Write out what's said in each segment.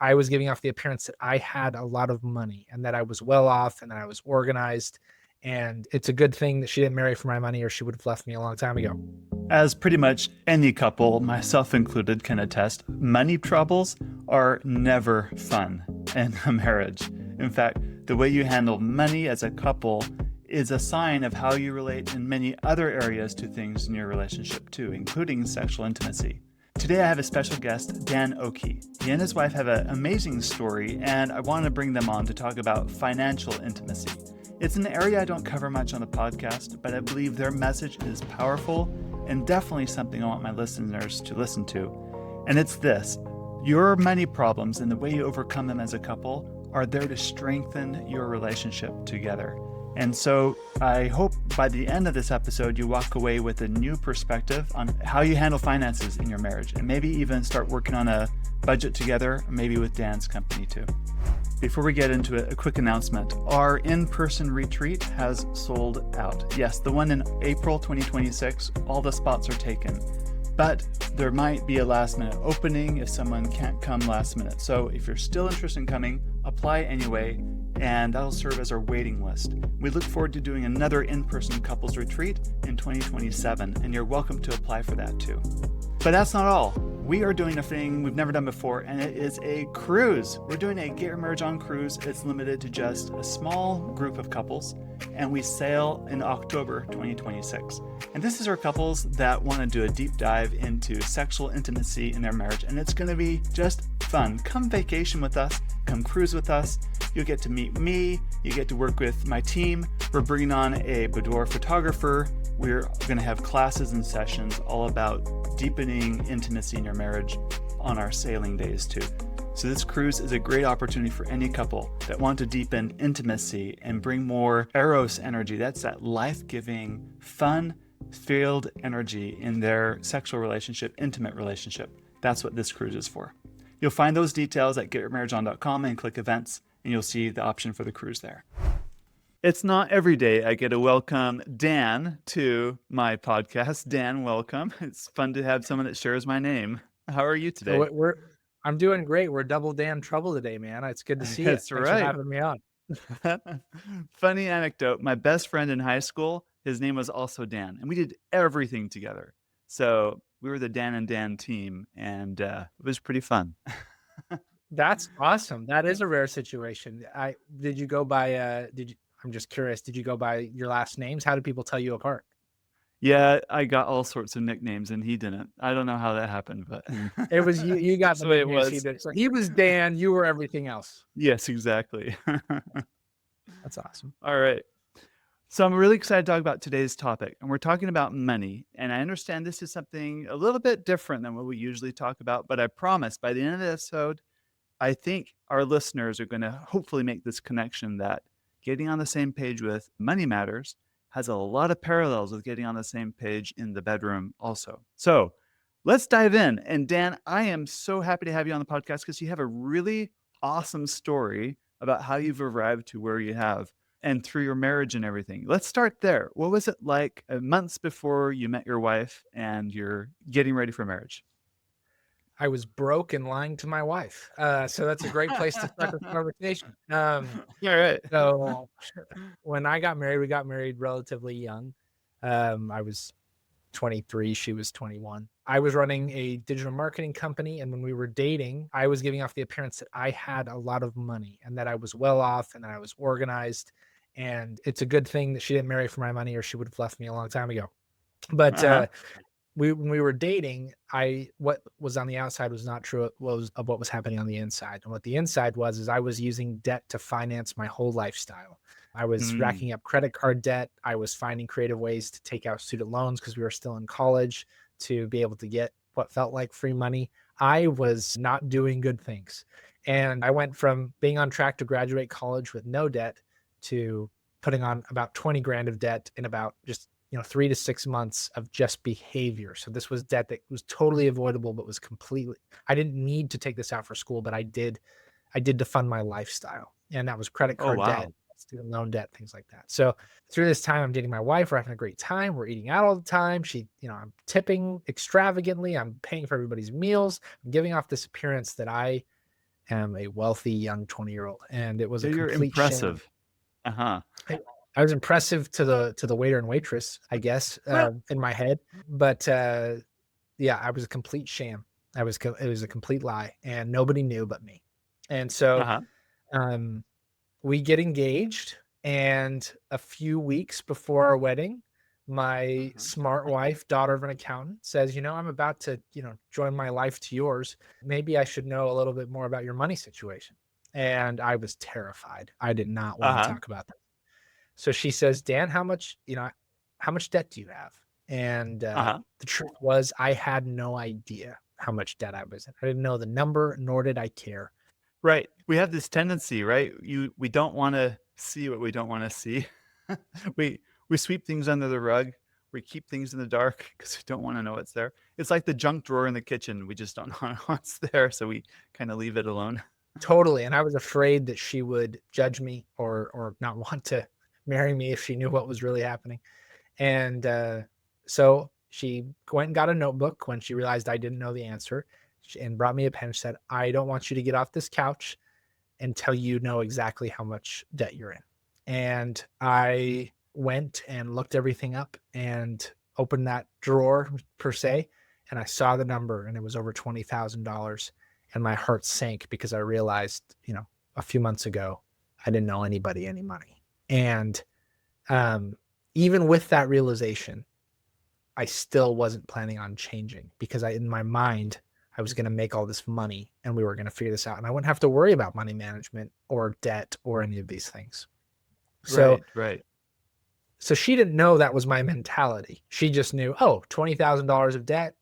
I was giving off the appearance that I had a lot of money and that I was well off and that I was organized. And it's a good thing that she didn't marry for my money or she would have left me a long time ago. As pretty much any couple, myself included, can attest, money troubles are never fun in a marriage. In fact, the way you handle money as a couple is a sign of how you relate in many other areas to things in your relationship too, including sexual intimacy. Today I have a special guest, Dan Ockey. He and his wife have an amazing story, and I want to bring them on to talk about financial intimacy. It's an area I don't cover much on the podcast, but I believe their message is powerful and definitely something I want my listeners to listen to. And it's this: your money problems and the way you overcome them as a couple are there to strengthen your relationship together. And so I hope by the end of this episode, you walk away with a new perspective on how you handle finances in your marriage, and maybe even start working on a budget together, maybe with Dan's company too. Before we get into it, a quick announcement. Our in-person retreat has sold out. Yes, the one in April 2026, all the spots are taken. But there might be a last-minute opening if someone can't come last minute. So if you're still interested in coming, apply anyway, and that'll serve as our waiting list. We look forward to doing another in-person couples retreat in 2027, and you're welcome to apply for that too. But that's not all. We are doing a thing we've never done before, and it is a cruise. We're doing a Get Your Marriage On cruise. It's limited to just a small group of couples, and we sail in October 2026. And this is for couples that want to do a deep dive into sexual intimacy in their marriage, and it's going to be just fun. Come vacation with us, come cruise with us. You'll get to meet me, you get to work with my team. We're bringing on a boudoir photographer. We're going to have classes and sessions all about deepening intimacy in your marriage on our sailing days too. So this cruise is a great opportunity for any couple that want to deepen intimacy and bring more eros energy. That's that life-giving, fun-filled energy in their sexual relationship, intimate relationship. That's what this cruise is for. You'll find those details at getyourmarriageon.com and click events, and you'll see the option for the cruise there. It's not every day I get to welcome Dan to my podcast. Dan, welcome. It's fun to have someone that shares my name. How are you today? I'm doing great. We're double Dan trouble today, man. It's good to see you. That's Thanks right. for having me on. Funny anecdote. My best friend in high school, his name was also Dan, and we did everything together. So we were the Dan and Dan team, and it was pretty fun. That's awesome. That is a rare situation. Did you go by, I'm just curious, did you go by your last names? How did people tell you apart? Yeah, I got all sorts of nicknames, and he didn't. I don't know how that happened, but It was you. You got that's the way it was. He did. So he was Dan. You were everything else. Yes, exactly. That's awesome. All right. So I'm really excited to talk about today's topic, and we're talking about money. And I understand this is something a little bit different than what we usually talk about, but I promise by the end of the episode, I think our listeners are going to hopefully make this connection that getting on the same page with money matters has a lot of parallels with getting on the same page in the bedroom also. So let's dive in. And Dan, I am so happy to have you on the podcast because you have a really awesome story about how you've arrived to where you have and through your marriage and everything. Let's start there. What was it like months before you met your wife and you're getting ready for marriage? I was broke and lying to my wife. So that's a great place to start the conversation. All right. So when I got married, we got married relatively young. I was 23, she was 21. I was running a digital marketing company, and when we were dating, I was giving off the appearance that I had a lot of money and that I was well off and that I was organized. And it's a good thing that she didn't marry for my money or she would have left me a long time ago. But when we were dating, what was on the outside was not true of what was happening on the inside. And what the inside was is I was using debt to finance my whole lifestyle. I was racking up credit card debt. I was finding creative ways to take out student loans because we were still in college to be able to get what felt like free money. I was not doing good things. And I went from being on track to graduate college with no debt to putting on about 20 grand of debt in about just 3 to 6 months of just behavior. So this was debt that was totally avoidable, but was I didn't need to take this out for school, but I did to fund my lifestyle. And that was credit card debt, student loan debt, things like that. So through this time, I'm dating my wife. We're having a great time. We're eating out all the time. I'm tipping extravagantly. I'm paying for everybody's meals. I'm giving off this appearance that I am a wealthy young 20-year-old, and it was So a you're complete shame. impressive. Uh-huh. I was impressive to the waiter and waitress, I guess, Well, in my head, but yeah, I was a complete sham. It was a complete lie, and nobody knew but me. And so uh-huh. um, we get engaged, and a few weeks before our wedding, my Uh-huh. smart wife, daughter of an accountant, says, I'm about to, join my life to yours. Maybe I should know a little bit more about your money situation. And I was terrified. I did not want to Uh-huh. talk about that. So she says, Dan, how much debt do you have? And Uh-huh. the truth was, I had no idea how much debt I was in. I didn't know the number, nor did I care. Right. We have this tendency, right? We don't want to see what we don't want to see. we we sweep things under the rug. We keep things in the dark because we don't want to know what's there. It's like the junk drawer in the kitchen. We just don't know what's there, so we kind of leave it alone. Totally. And I was afraid that she would judge me or not want to marry me if she knew what was really happening. And so she went and got a notebook when she realized I didn't know the answer and brought me a pen and said, I don't want you to get off this couch until you know exactly how much debt you're in. And I went and looked everything up and opened that drawer per se, and I saw the number, and it was over $20,000. And my heart sank because I realized, a few months ago, I didn't know anybody any money. And um, even with that realization, I still wasn't planning on changing because in my mind, I was going to make all this money and we were going to figure this out. And I wouldn't have to worry about money management or debt or any of these things. So, Right, right. so she didn't know that was my mentality. She just knew, oh, $20,000 of debt.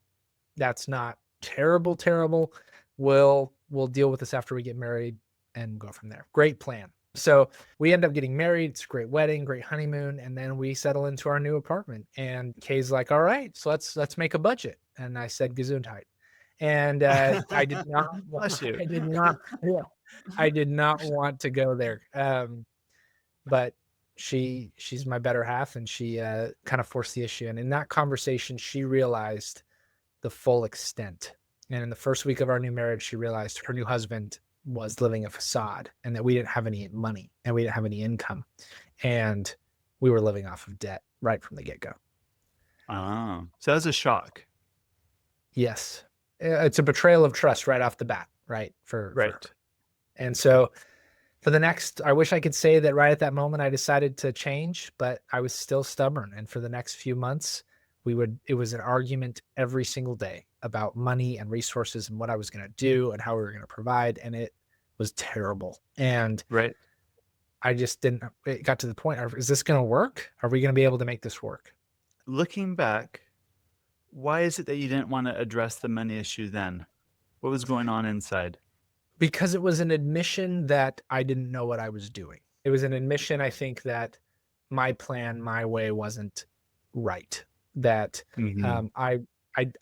That's not terrible, terrible. We'll deal with this after we get married and go from there. Great plan. So we end up getting married. It's a great wedding, great honeymoon, and then we settle into our new apartment. And Kay's like, "All right, so let's make a budget." And I said, "Gesundheit." And I did not, Bless you. I did not, yeah, I did not want to go there. But she's my better half, and she kind of forced the issue. And in that conversation, she realized the full extent. And in the first week of our new marriage, she realized her new husband was living a facade and that we didn't have any money and we didn't have any income. And we were living off of debt right from the get go. Oh, so that's a shock. Yes. It's a betrayal of trust right off the bat, right? For her. Right. And so for the next, I wish I could say that right at that moment I decided to change, but I was still stubborn. And for the next few months, it was an argument every single day about money and resources and what I was going to do and how we were going to provide. And it was terrible. And Right. I just didn't, it got to the point, is this going to work? Are we going to be able to make this work? Looking back, why is it that you didn't want to address the money issue then? What was going on inside? Because it was an admission that I didn't know what I was doing. It was an admission, I think, that my plan, my way wasn't right. That Mm-hmm.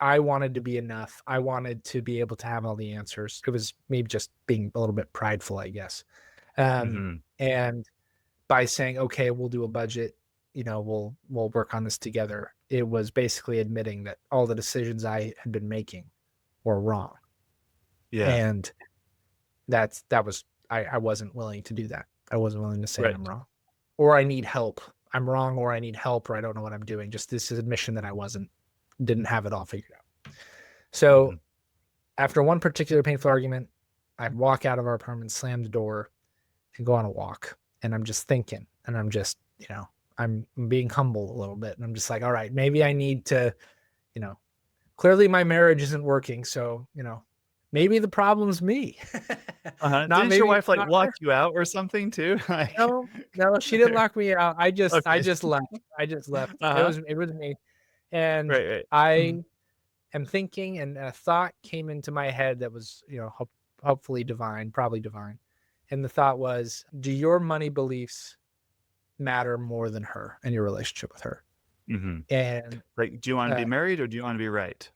I wanted to be enough. I wanted to be able to have all the answers. It was maybe just being a little bit prideful, I guess. Mm-hmm. And by saying, okay, we'll do a budget, we'll work on this together. It was basically admitting that all the decisions I had been making were wrong. Yeah. And I wasn't willing to do that. I wasn't willing to say Right. I'm wrong or I need help. I'm wrong or I need help or I don't know what I'm doing. Just this admission that didn't have it all figured out. Mm-hmm. So after one particular painful argument, I'd walk out of our apartment, slam the door, and go on a walk. And I'm just thinking, and I'm just, I'm being humble a little bit. And I'm just like, all right, maybe I need to, you know, clearly my marriage isn't working. So, maybe the problem's me. Uh-huh. Not Didn't your maybe wife like not lock her. you out or something too? Like, No, no, she didn't lock me out. I okay. just left. I just left. Uh-huh. It was me. And Right, right. I Mhm. am thinking, and a thought came into my head that was, hopefully divine, probably divine. And the thought was, do your money beliefs matter more than her and your relationship with her? Mhm. And Like, do you wanna be uh, married or do you wanna be right?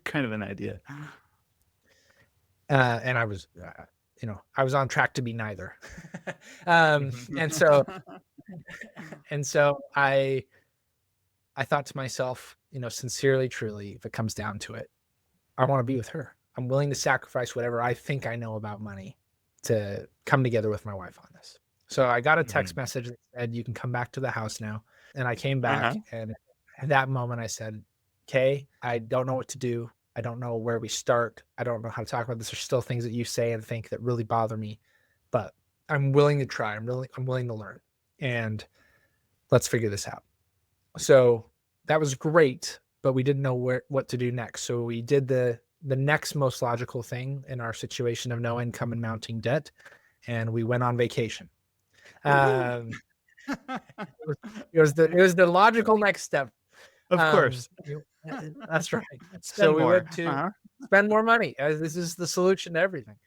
Kind of an idea. and I was on track to be neither. um, and so Mhm. and so I thought to myself, sincerely, truly, if it comes down to it, I want to be with her. I'm willing to sacrifice whatever I think I know about money to come together with my wife on this. So I got a text Mhm. message that said, "You can come back to the house now." And I came Uh-huh. back, and at that moment I said, "Okay, I don't know what to do. I don't know where we start. I don't know how to talk about this. There's still things that you say and think that really bother me, but I'm willing to try. I'm willing to learn. And let's figure this out." So that was great, but we didn't know what to do next. So we did the next most logical thing in our situation of no income and mounting debt, and we went on vacation. Woohoo! Um, it was the logical next step. Of course. You that's right. So Spend we more. went to Uh-huh. spend more money, as this is the solution to everything.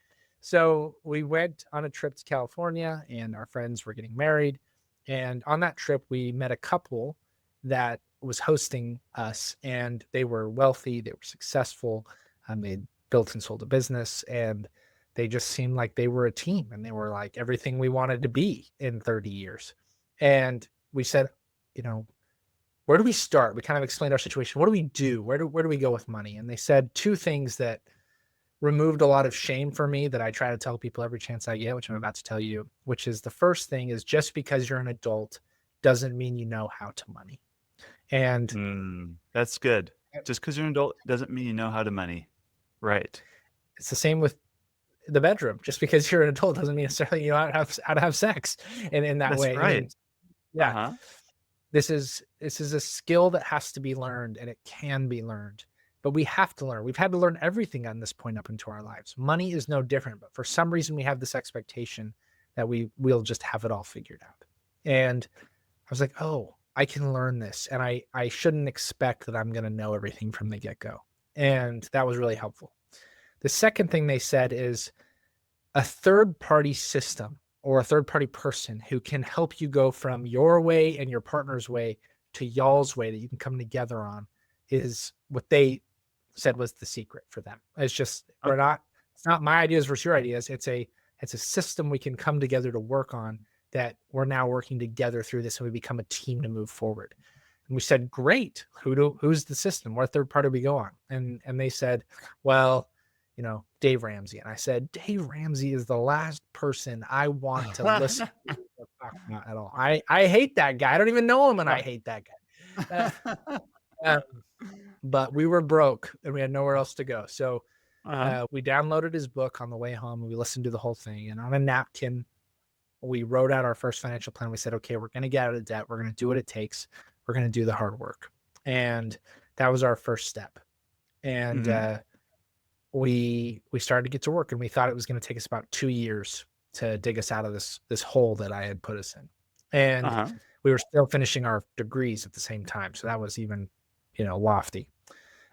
So we went on a trip to California, and our friends were getting married. And on that trip, we met a couple that was hosting us, and they were wealthy, they were successful, they'd built and sold a business, and they just seemed like they were a team, and they were like everything we wanted to be in 30 years. And we said, you know, where do we start? We kind of explained our situation. What do we do? Where do we go with money? And they said two things that removed a lot of shame for me that I try to tell people every chance I get, which I'm about to tell you, which is the first thing is just because you're an adult doesn't mean you know how to money. And That's good. Just because you're an adult doesn't mean you know how to money. Right. it's the same with the bedroom. Just because you're an adult doesn't mean necessarily you know how to have sex in that That's way. I right. mean, yeah, Uh-huh. this is a skill that has to be learned, and it can be learned, but we have to learn. We've had to learn everything on this point up into our lives. Money is no different, but for some reason we have this expectation that we'll just have it all figured out. And I was like, oh, I can learn this, and I shouldn't expect that I'm going to know everything from the get-go. And that was really helpful. The second thing they said is a third party system or a third party person who can help you go from your way and your partner's way to y'all's way that you can come together on is what they said was the secret for them. It's just Okay. it's not my ideas versus your ideas. It's a system we can come together to work on, that we're now working together through this, and we become a team to move forward. And we said, great. Who's the system? What third party do we go on? And they said, well, Dave Ramsey. And I said, Dave Ramsey is the last person I want to listen to or talk about at all. I hate that guy. I don't even know him, and I hate that guy. Uh, but we were broke and we had nowhere else to go. So Uh-huh. we downloaded his book on the way home, and we listened to the whole thing. And on a napkin, we wrote out our first financial plan. We said, okay, we're going to get out of debt. We're going to do what it takes. We're going to do the hard work. And that was our first step. And Mhm. we started to get to work, and we thought it was going to take us about 2 years to dig us out of this hole that I had put us in. And Uh-huh. we were still finishing our degrees at the same time. So that was even, lofty.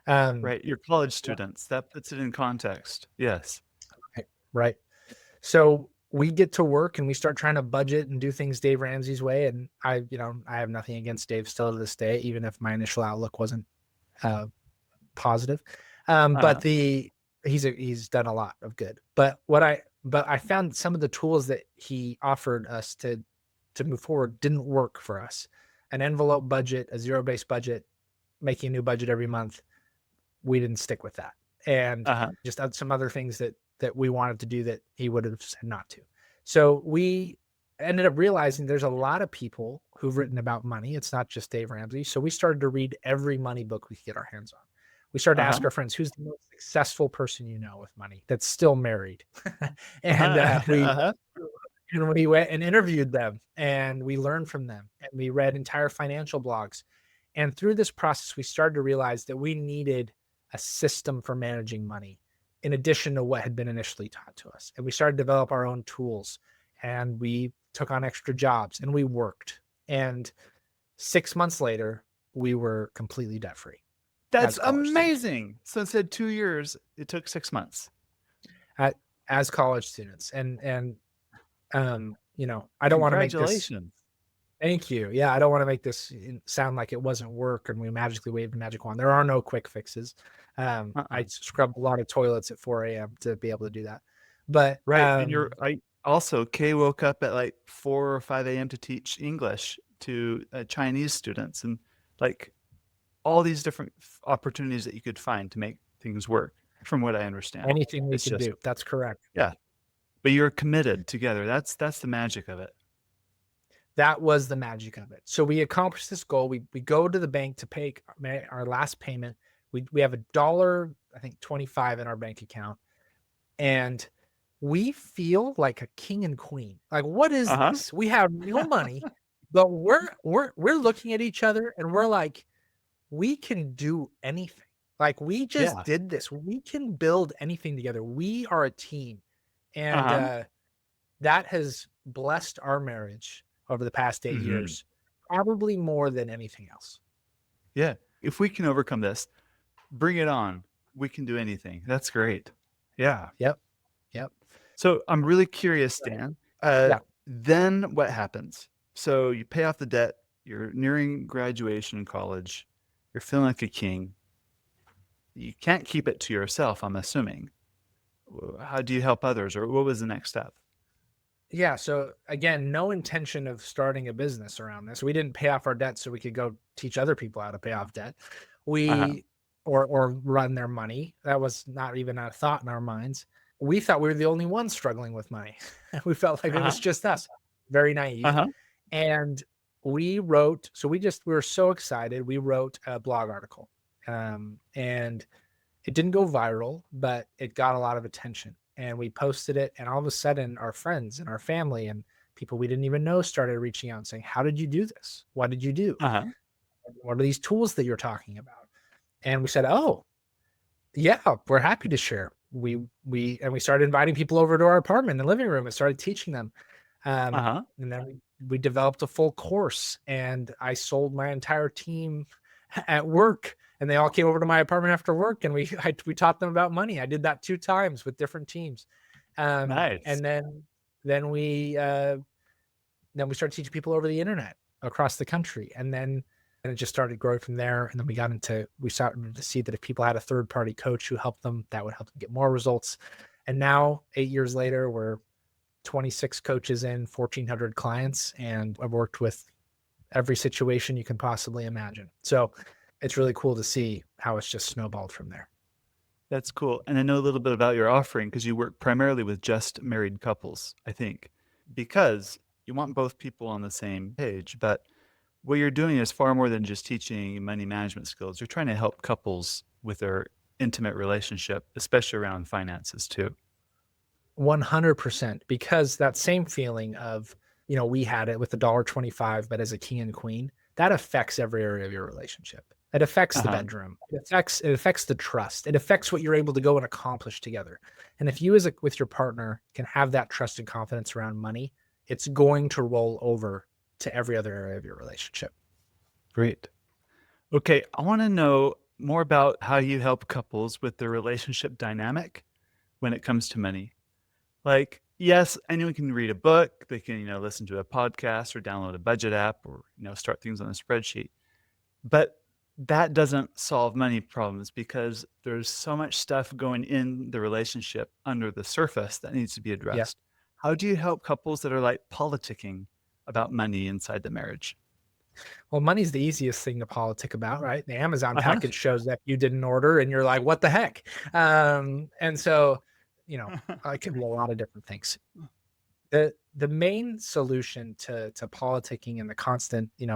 Um, Right. You're college students. That puts it in context. Yes. right. Right. So we get to work, and we start trying to budget and do things Dave Ramsey's way. And I have nothing against Dave still to this day, even if my initial outlook wasn't uh, positive. But Uh-huh. he's done a lot of good. But I found some of the tools that he offered us to move forward didn't work for us. An envelope budget, a zero-based budget, making a new budget every month, we didn't stick with that. And Uh-huh. just some other things that we wanted to do that he would have said not to. So we ended up realizing there's a lot of people who've written about money. It's not just Dave Ramsey. So we started to read every money book we could get our hands on. We started to ask Uh-huh. our friends, who's the most successful person you know with money that's still married? and Uh-huh. we Uh-huh. and we went and interviewed them, and we learned from them, and we read entire financial blogs. And through this process, we started to realize that we needed a system for managing money in addition to what had been initially taught to us. And we started to develop our own tools, and we took on extra jobs, and we worked. And 6 months later, we were completely debt free That's as college students. amazing. So instead of 2 years, it took 6 months. At, as college students, I don't want to make this. Congratulations. Thank you. Yeah, I don't want to make this sound like it wasn't work and we magically waved a magic wand. There are no quick fixes. Uh-uh. I scrubbed a lot of toilets at 4 a.m. to be able to do that. But Right. And I also, Kay woke up at like 4 or 5 a.m. to teach English to Chinese students, and like all these different opportunities that you could find to make things work, from what I understand. anything we It's could just, do, that's correct. yeah. But you're committed together. That's the magic of it. That was the magic of it. So we accomplished this goal. We go to the bank to pay our last payment. We have a dollar, I think 25 in our bank account, and we feel like a king and queen. Like, what is Uh-huh. this? We have no money, but we're looking at each other and we're like, we can do anything. Like, we just Yeah. did this. We can build anything together. We are a team. And Uh-huh. that has blessed our marriage over the past 8 Mhm. years, probably more than anything else. Yeah. If we can overcome this, bring it on. We can do anything. That's great. Yeah. Yep, yep. So I'm really curious, Dan. Yeah. Then what happens? So you pay off the debt, you're nearing graduation in college, you're feeling like a king. You can't keep it to yourself, I'm assuming. How do you help others, or what was the next step? Yeah, so again, no intention of starting a business around this. We didn't pay off our debt so we could go teach other people how to pay off debt. Uh-huh. We or run their money. That was not even a thought in our minds. We thought we were the only ones struggling with money. We felt like it Uh-huh. was just us. Very naive. Uh-huh. And we wrote, so we were so excited. We wrote a blog article. And it didn't go viral, but it got a lot of attention, and we posted it, and all of a sudden, our friends and our family and people we didn't even know started reaching out and saying, "How did you do this? What did you do? Uh-huh. What are these tools that you're talking about?" And we said, "Oh, yeah, we're happy to share." We started inviting people over to our apartment and living room and started teaching them. Uh-huh. And then we developed a full course, and I sold my entire team at work, and they all came over to my apartment after work, and we taught them about money. I did that 2 times with different teams. Nice. And then we uh, then we started teaching people over the internet across the country, and it just started growing from there. And then we started to see that if people had a third party coach who helped them, that would help them get more results. And now 8 years later, we're 26 coaches in 1,400 clients, and I've worked with every situation you can possibly imagine. So it's really cool to see how it's just snowballed from there. That's cool. And I know a little bit about your offering because you work primarily with just married couples, I think, because you want both people on the same page. But what you're doing is far more than just teaching money management skills. You're trying to help couples with their intimate relationship, especially around finances too. 100%, because that same feeling of, we had it with the $1.25, but as a king and queen, that affects every area of your relationship. It affects the Uh-huh. bedroom. It affects the trust. It affects what you're able to go and accomplish together. And if you with your partner can have that trust and confidence around money, it's going to roll over to every other area of your relationship. Great. Okay, I want to know more about how you help couples with their relationship dynamic when it comes to money. Like, yes, anyone can read a book, they can, listen to a podcast or download a budget app or, start things on a spreadsheet. But that doesn't solve money problems because there's so much stuff going in the relationship under the surface that needs to be Yeah. addressed. How do you help couples that are like politicking about money inside the marriage? Well, money's the easiest thing to politic about, right? The Amazon Uh-huh. package shows up you didn't order, and you're like, "What the heck?" And so, it could be a lot of different things. The main solution to politicking and the constant, in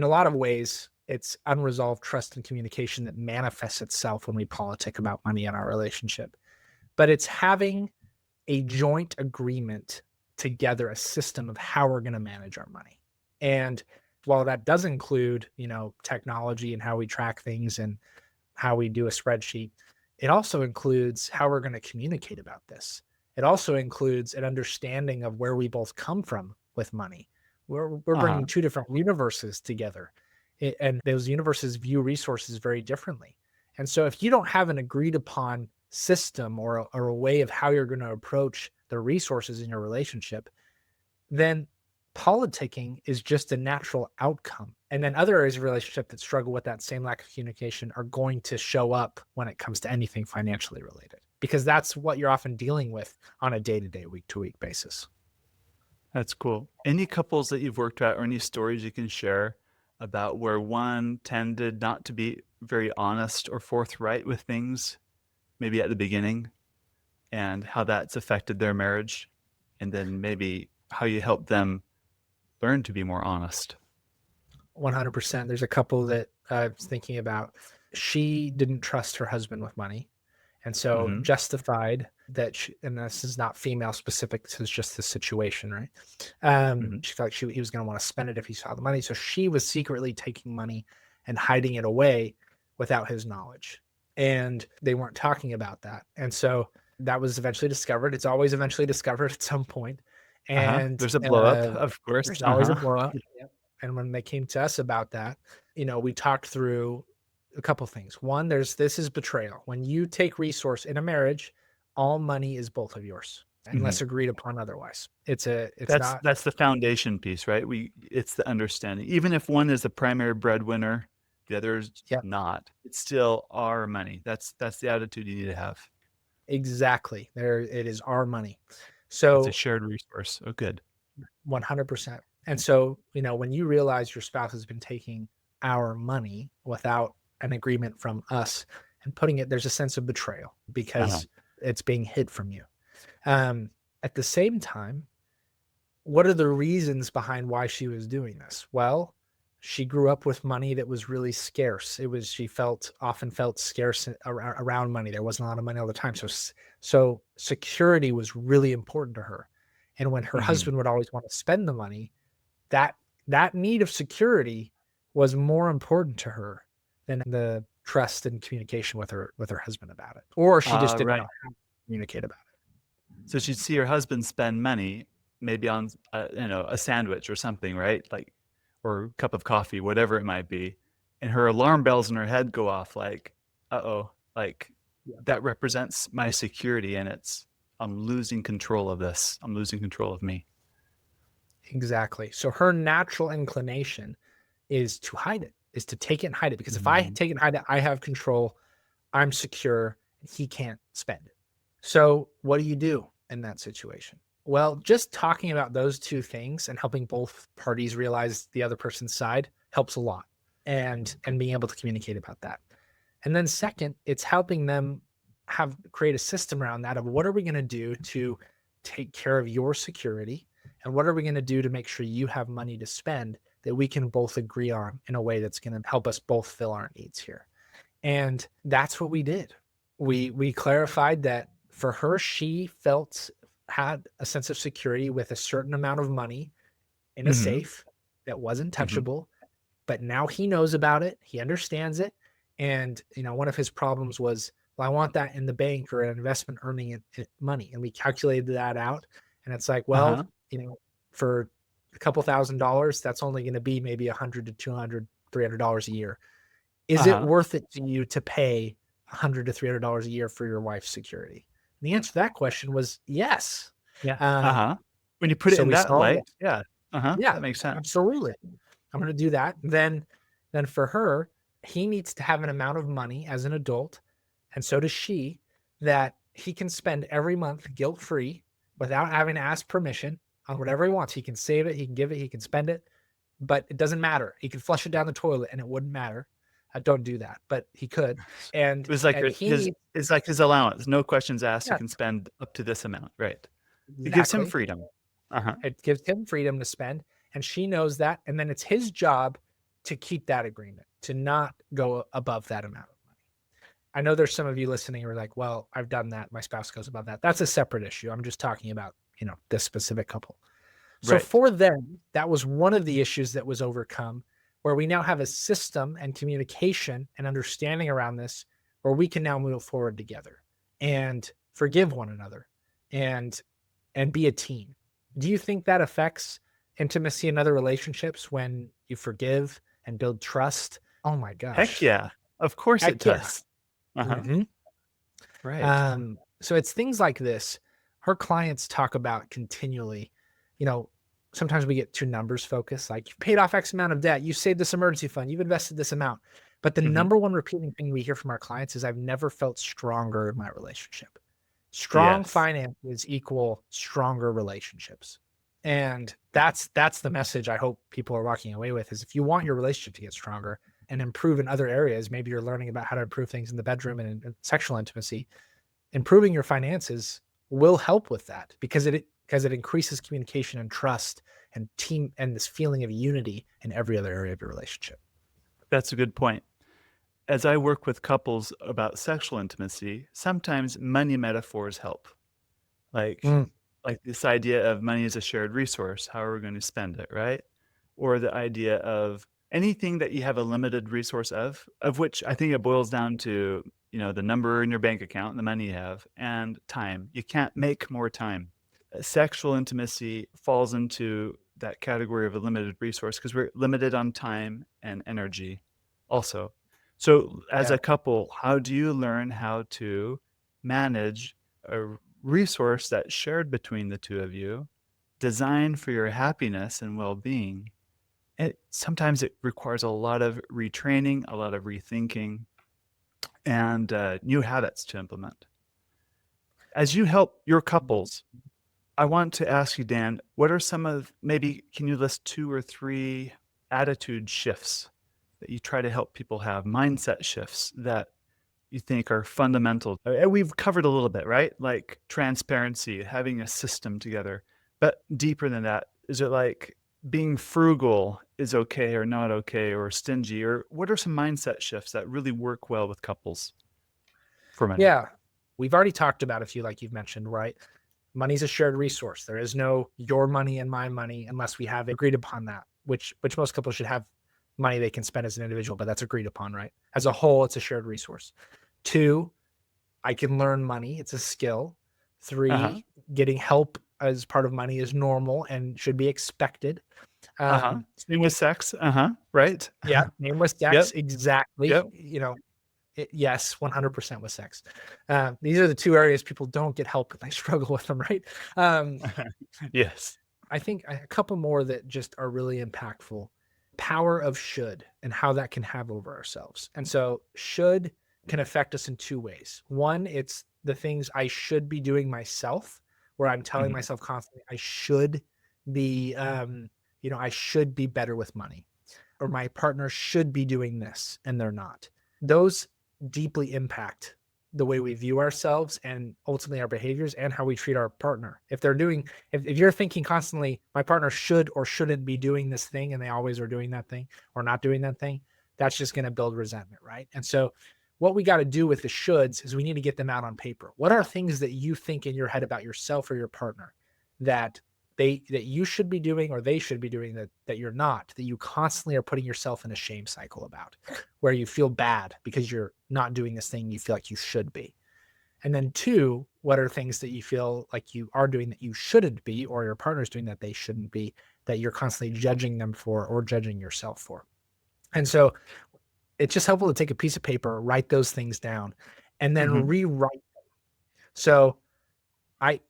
a lot of ways, it's unresolved trust and communication that manifests itself when we politic about money in our relationship. But it's having a joint agreement together, a system of how we're going to manage our money. And while that does include, technology and how we track things and how we do a spreadsheet, it also includes how we're going to communicate about this. It also includes an understanding of where we both come from with money. We're bringing Uh-huh. two different universes together, and those universes view resources very differently. And so, if you don't have an agreed upon system or a way of how you're going to approach the resources in your relationship, then politicking is just a natural outcome. And then other areas of relationship that struggle with that same lack of communication are going to show up when it comes to anything financially related, because that's what you're often dealing with on a day to day, week to week basis. That's cool. Any couples that you've worked at or any stories you can share about where one tended not to be very honest or forthright with things, maybe at the beginning? and how that's affected their marriage, and then maybe how you help them learn to be more honest. 100%. There's a couple that I was thinking about. She didn't trust her husband with money. And so Mm-hmm. justified that she, and this is not female specific, this is just the situation, right? Mm-hmm. She felt like he was going to want to spend it if he saw the money. So she was secretly taking money and hiding it away without his knowledge. And they weren't talking about that. And so that was eventually discovered. It's always eventually discovered at some point. Uh-huh. And There's a blow up, of course. there's always a Uh-huh. blow up. And when they came to us about that, we talked through a couple things. One, this is betrayal. When you take resource in a marriage, all money is both of yours Mm-hmm. unless agreed upon otherwise. It's not. That's the foundation piece, right? It's the understanding. Even if one is the primary breadwinner, the other is Yeah, not. It's still our money. That's the attitude you need to have. exactly. There it is, our money. It's a So shared resource. Oh, good. 100%. And so, when you realize your spouse has been taking our money without an agreement from us and putting it, there's a sense of betrayal Uh-huh. because it's being hid from you. At the same time, what are the reasons behind why she was doing this? Well, she grew up with money that was really scarce. She often felt scarce around money. There wasn't a lot of money all the time. So security was really important to her. And when her Mm-hmm. husband would always want to spend the money, that that need of security was more important to her than the trust and communication with her husband about it. Or she just didn't know Right. how to communicate about it. So she'd see her husband spend money, maybe on a sandwich or something, right? Like, or a cup of coffee, whatever it might be, and her alarm bells in her head go off, like, uh-oh, like Yeah. that represents my security, and I'm losing control of this. I'm losing control of me. Exactly. So her natural inclination is to hide it, is to take it and hide it. Because if I Mhm. take it and hide it, I have control, I'm secure, he can't spend it. So what do you do in that situation? Well, just talking about those two things and helping both parties realize the other person's side helps a lot. And being able to communicate about that. And then second, it's helping them create a system around that of what are we going to do to take care of your security and what are we going to do to make sure you have money to spend that we can both agree on in a way that's going to help us both fill our needs here. And that's what we did. We clarified that for her, she had a sense of security with a certain amount of money in a Mhm. safe that wasn't Mhm. touchable, but now he knows about it. He understands it. And, one of his problems was, well, I want that in the bank or an investment earning it money. And we calculated that out. And it's like, Uh-huh. well, for a couple $1,000s, that's only going to be maybe 100 to 200, $300 a year. Is it Uh-huh. worth it to you to pay 100 to $300 a year for your wife's security? And the answer to that question was yes. Yeah. Um, Uh-huh. When you put it so in we that solved light, it. yeah. Uh-huh. Yeah, That makes sense. absolutely. I'm going to do that. Then for her, he needs to have an amount of money as an adult, and so does she, that he can spend every month guilt free without having to ask permission on whatever he wants. He can save it, he can give it, he can spend it, but it doesn't matter. He could flush it down the toilet and it wouldn't matter. Don't do that, but he could. And It was like and he his needs, it's like his allowance. No questions asked. He yeah, can spend up to this amount. Right. It gives him exactly. freedom. Uh-huh. It gives him freedom to spend, and she knows that. And then it's his job to keep that agreement, to not go above that amount of money. I know there's some of you listening who are like, well, I've done that. My spouse goes above that. That's a separate issue. I'm just talking about, this specific couple. So Right. for them, that was one of the issues that was overcome, where we now have a system and communication and understanding around this where we can now move forward together and forgive one another and be a team. Do you think that affects intimacy in other relationships when you forgive and build trust? Oh my Heck gosh. yeah. Of course it Heck yeah. does. Uh-huh. hmm Right. so it's things like this. Her clients talk about continually, you know, sometimes we get too numbers focused, like you've paid off X amount of debt, you saved this emergency fund, you've invested this amount. But the Mhm. number one repeating thing we hear from our clients is I've never felt stronger in my relationship. Strong Yes. finances equal stronger relationships. And that's the message I hope people are walking away with is if you want your relationship to get stronger and improve in other areas, maybe you're learning about how to improve things in the bedroom and in sexual intimacy, improving your finances will help with that because it increases communication and trust and team and this feeling of unity in every other area of your relationship. That's a good point. As I work with couples about sexual intimacy, sometimes money metaphors help. Like Mm, like this idea of money as a shared resource, how are we going to spend it, right? Or the idea of anything that you have a limited resource of which I think it boils down to, the number in your bank account and the money you have and time. You can't make more time. Sexual intimacy falls into that category of a limited resource because we're limited on time and energy also. So as yeah. a couple, how do you learn how to manage a resource that's shared between the two of you, designed for your happiness and well-being? Sometimes it requires a lot of retraining, a lot of rethinking, and new habits to implement. As you help your couples, I want to ask you, Dan, what are some of maybe can you list 2 or 3 attitude shifts that you try to help people have, mindset shifts that you think are fundamental? And we've covered a little bit, right? Like transparency, having a system together. But deeper than that, is it like being frugal is okay or not okay or stingy? Or what are some mindset shifts that really work well with couples for money? Yeah. We've already talked about a few, like you've mentioned, right? Money's a shared resource. There is no your money and my money unless we have agreed upon that, which most couples should have money they can spend as an individual, but that's agreed upon, right? As a whole, it's a shared resource. Two, I can learn money. It's a skill. Uh-huh. Three, getting help as part of money is normal and should be expected. Uh-huh. Um, Same with sex. Uh-huh. Right? yeah, name with Yep. sex, exactly. Yep. Yes, 100% with sex. These are the two areas people don't get help when they struggle with them, right? Um, Yes. I think a couple more that just are really impactful. Power of should and how that can have over ourselves. And so should can affect us in two ways. One, it's the things I should be doing myself, where I'm telling Mhm. myself constantly, I should be, I should be better with money, or my partner should be doing this and they're not. Those deeply impact the way we view ourselves and ultimately our behaviors and how we treat our partner. If you're thinking constantly, my partner should or shouldn't be doing this thing, and they always are doing that thing or not doing that thing, that's just going to build resentment, right? And so, what we got to do with the shoulds is we need to get them out on paper. What are things that you think in your head about yourself or your partner that that you should be doing or they should be doing that you're not, that you constantly are putting yourself in a shame cycle about, where you feel bad because you're not doing this thing you feel like you should be. And then two, what are things that you feel like you are doing that you shouldn't be, or your partner's doing that they shouldn't be, that you're constantly judging them for or judging yourself for. And so it's just helpful to take a piece of paper, write those things down, and then Mhm. rewrite. So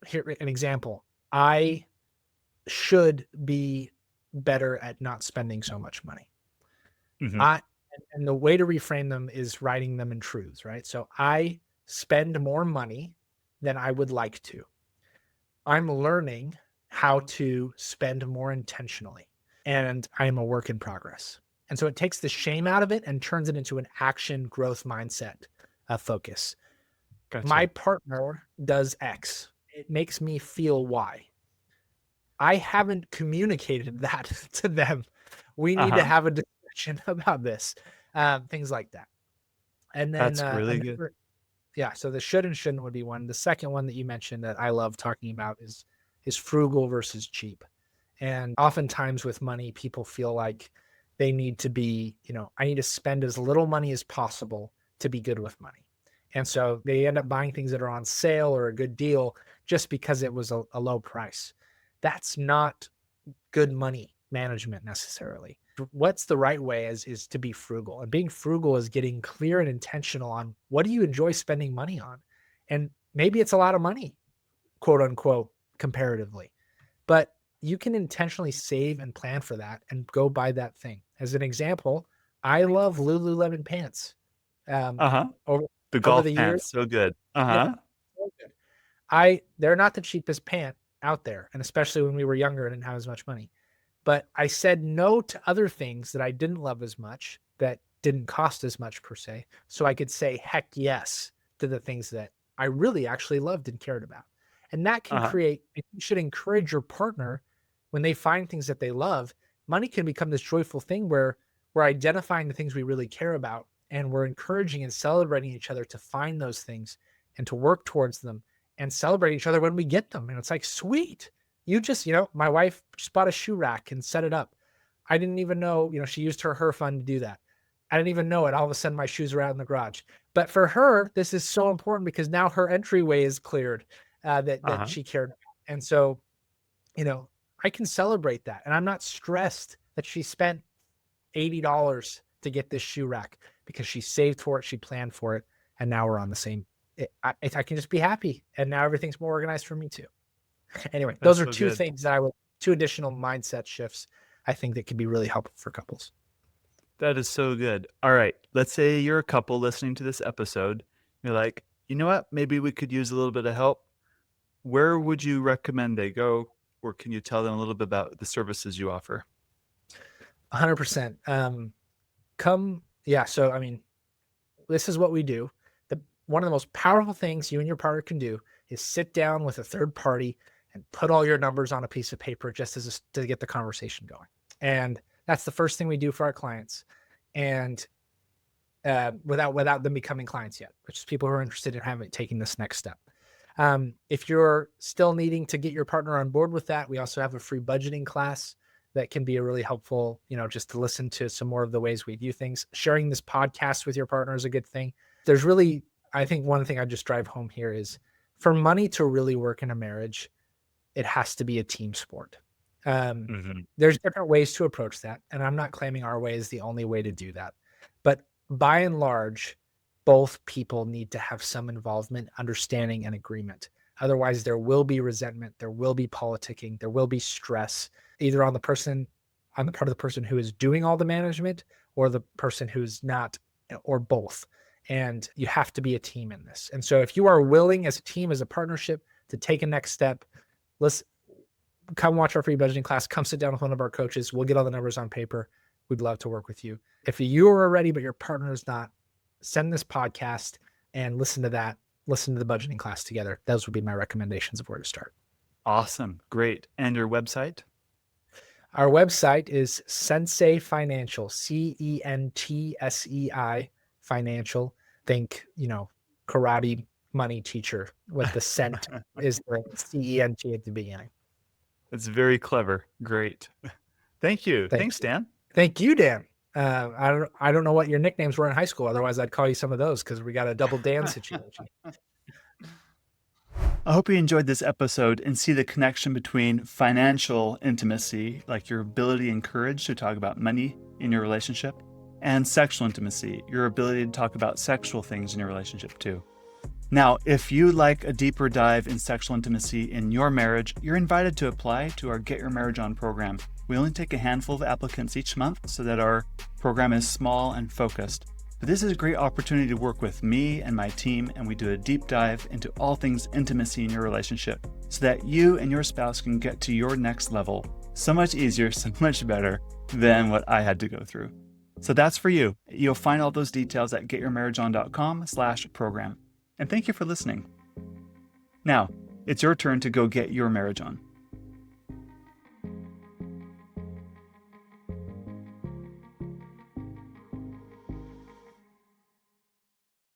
here an example. I should be better at not spending so much money. Mhm. I and the way to reframe them is writing them in truths, right? So I spend more money than I would like to. I'm learning how to spend more intentionally, and I am a work in progress. And so it takes the shame out of it and turns it into an action growth mindset focus. My Gotcha. partner does X. It makes me feel Y. I haven't communicated that to them. We need to Uh-huh. have a discussion about this, things like that. And then That's really good. yeah. So the should and shouldn't would be one. The second one that you mentioned that I love talking about is frugal versus cheap. And oftentimes with money, people feel like they need to be, I need to spend as little money as possible to be good with money. And so they end up buying things that are on sale or a good deal just because it was a low price. That's not good money management necessarily. What's the right way is to be frugal. And being frugal is getting clear and intentional on what do you enjoy spending money on? And maybe it's a lot of money, quote unquote, comparatively. But you can intentionally save and plan for that and go buy that thing. As an example, I love Lululemon pants. Um, Uh-huh. over The over golf the years, pants, so good. yeah, Uh-huh. so good. They're not the cheapest pant out there, and especially when we were younger and didn't have as much money. But I said no to other things that I didn't love as much, that didn't cost as much per se, so I could say heck yes to the things that I really actually loved and cared about. And that can Uh-huh. create, you should encourage your partner when they find things that they love. Money can become this joyful thing where we're identifying the things we really care about and we're encouraging and celebrating each other to find those things and to work towards them and celebrate each other when we get them. And it's like, sweet. You just, my wife just bought a shoe rack and set it up. I didn't even know, she used her fund to do that. I didn't even know it. All of a sudden my shoes are out in the garage. But for her, this is so important because now her entryway is cleared, that Uh-huh. she cared about. And so, you know, I can celebrate that. And I'm not stressed that she spent $80 to get this shoe rack because she saved for it, she planned for it, and now we're on the same. I can just be happy, and now everything's more organized for me too. Anyway, That's those are so two good. things that two additional mindset shifts I think that could be really helpful for couples. That is so good. All right. Let's say you're a couple listening to this episode. You're like, you know what? Maybe we could use a little bit of help. Where would you recommend they go? Or can you tell them a little bit about the services you offer? 100%. Yeah. So, I mean, this is what we do. One of the most powerful things you and your partner can do is sit down with a third party and put all your numbers on a piece of paper just to get the conversation going. And that's the first thing we do for our clients. And without them becoming clients yet, which is people who are interested in taking this next step. If you're still needing to get your partner on board with that, we also have a free budgeting class that can be a really helpful, just to listen to some more of the ways we view things. Sharing this podcast with your partner is a good thing. There's really, I think one thing I just drive home here is for money to really work in a marriage, it has to be a team sport. Um, Mm-hmm. there's different ways to approach that. And I'm not claiming our way is the only way to do that. But by and large, both people need to have some involvement, understanding, and agreement. Otherwise, there will be resentment, there will be politicking, there will be stress, either on the part of the person who is doing all the management or the person who's not, or both. And you have to be a team in this. And so if you are willing as a team, as a partnership to take a next step, let's come watch our free budgeting class, come sit down with one of our coaches. We'll get all the numbers on paper. We'd love to work with you. If you are ready, but your partner is not, send this podcast and listen to that. Listen to the budgeting class together. Those would be my recommendations of where to start. Awesome. Great. And your website? Our website is Sensei Financial, CENTSEI Financial. Think, karate money teacher with the cent is the CENT at the beginning. It's very clever. Great. Thank you. Thank Thanks, you. Dan. Thank you, Dan. I don't know what your nicknames were in high school. Otherwise, I'd call you some of those because we got a double Dan situation. I hope you enjoyed this episode and see the connection between financial intimacy, like your ability and courage to talk about money in your relationship, and sexual intimacy, your ability to talk about sexual things in your relationship too. Now, if you like a deeper dive in sexual intimacy in your marriage, you're invited to apply to our Get Your Marriage On program. We only take a handful of applicants each month so that our program is small and focused. But this is a great opportunity to work with me and my team, and we do a deep dive into all things intimacy in your relationship so that you and your spouse can get to your next level so much easier, so much better than what I had to go through. So that's for you. You'll find all those details at getyourmarriageon.com/program. And thank you for listening. Now, it's your turn to go get your marriage on.